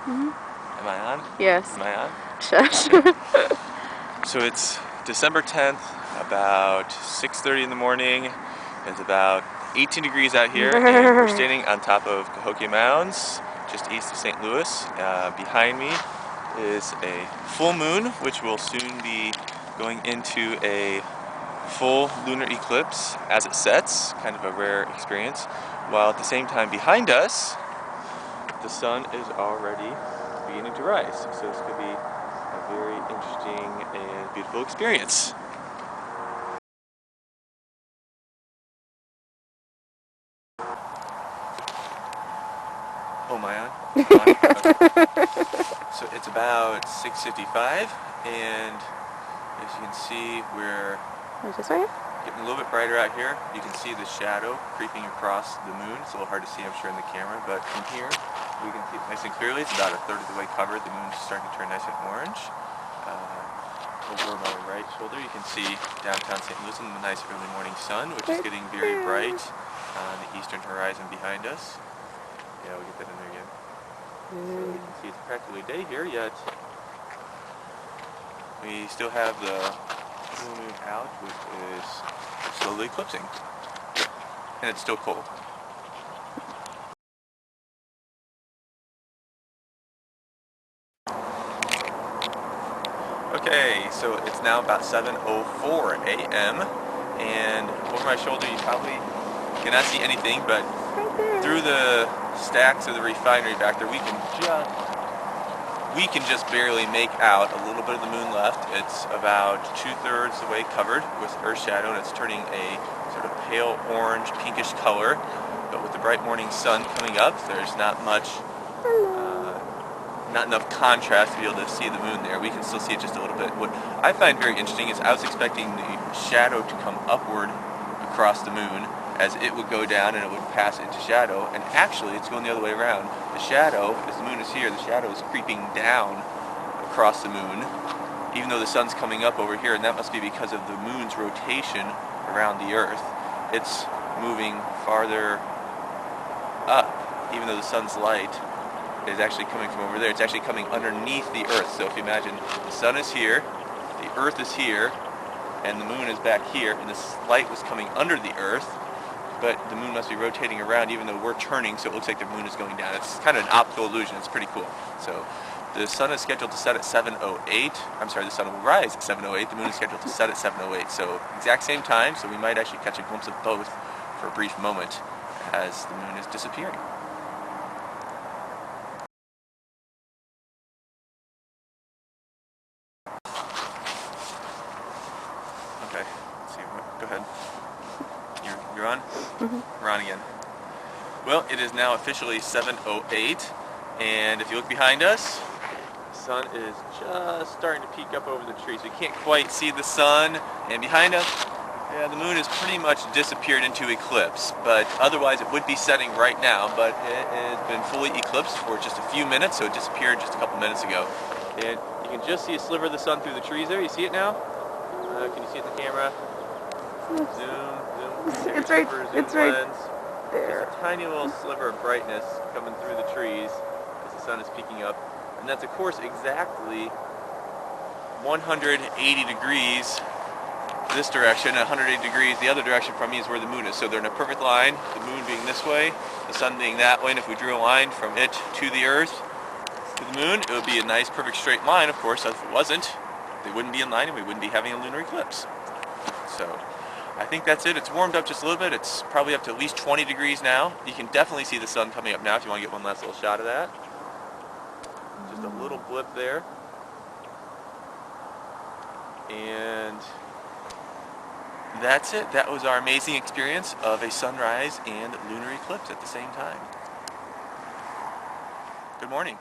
Am I on? Yes. Am I on? Shush. So it's December 10th, about 6:30 in the morning. It's about 18 degrees out here, and we're standing on top of Cahokia Mounds, just east of St. Louis. Behind me is a full moon, which will soon be going into a full lunar eclipse as it sets, kind of a rare experience, while at the same time behind us, the sun is already beginning to rise. So this could be a very interesting and beautiful experience. Oh, am I on? Okay. So it's about 6:55, and as you can see, we're getting a little bit brighter out here. You can see the shadow creeping across the moon. It's a little hard to see, I'm sure, in the camera, but from here we can see it nice and clearly. It's about a third of the way covered. The moon's starting to turn nice and orange. Over my right shoulder, you can see downtown St. Louis and the nice early morning sun, which is getting very bright on the eastern horizon behind us. Yeah, we'll get that in there again. So you can see it's practically day here, yet we still have the full moon out, which is slowly eclipsing. And it's still cold. Okay, so it's now about 7:04 a.m. and over my shoulder you probably cannot see anything, but through the stacks of the refinery back there we can just barely make out a little bit of the moon left. It's about 2/3 the way covered with Earth shadow, and it's turning a sort of pale orange pinkish color, but with the bright morning sun coming up there's not enough contrast to be able to see the moon there. We can still see it just a little bit. What I find very interesting is I was expecting the shadow to come upward across the moon as it would go down and it would pass into shadow, and actually it's going the other way around. The shadow, as the moon is here, the shadow is creeping down across the moon, even though the sun's coming up over here, and that must be because of the moon's rotation around the Earth. It's moving farther up, even though the sun's light is actually coming from over there. It's actually coming underneath the Earth. So if you imagine, the sun is here, the Earth is here, and the moon is back here, and this light was coming under the Earth, but the moon must be rotating around even though we're turning, so it looks like the moon is going down. It's kind of an optical illusion. It's pretty cool. So the sun is scheduled to set at 7:08. I'm sorry, the sun will rise at 7:08. The moon is scheduled to set at 7:08. So exact same time, so we might actually catch a glimpse of both for a brief moment as the moon is disappearing. Okay, let's see, go ahead. You're on? We're on again. Well, it is now officially 7:08, and if you look behind us, the sun is just starting to peek up over the trees. We can't quite see the sun, and behind us, yeah, the moon has pretty much disappeared into eclipse, but otherwise it would be setting right now, but it has been fully eclipsed for just a few minutes, so it disappeared just a couple minutes ago. And you can just see a sliver of the sun through the trees there. You see it now? Can you see it in the camera? Zoom. It's right Lens. there. There's a tiny little sliver of brightness coming through the trees as the sun is peeking up. And that's, of course, exactly 180 degrees this direction, and 180 degrees the other direction from me is where the moon is. So they're in a perfect line, the moon being this way, the sun being that way, and if we drew a line from it to the Earth, to the moon, it would be a nice perfect straight line. Of course, if it wasn't, they wouldn't be in line and we wouldn't be having a lunar eclipse. So I think that's it. It's warmed up just a little bit. It's probably up to at least 20 degrees now. You can definitely see the sun coming up now if you want to get one last little shot of that. Just a little blip there. And that's it. That was our amazing experience of a sunrise and lunar eclipse at the same time. Good morning.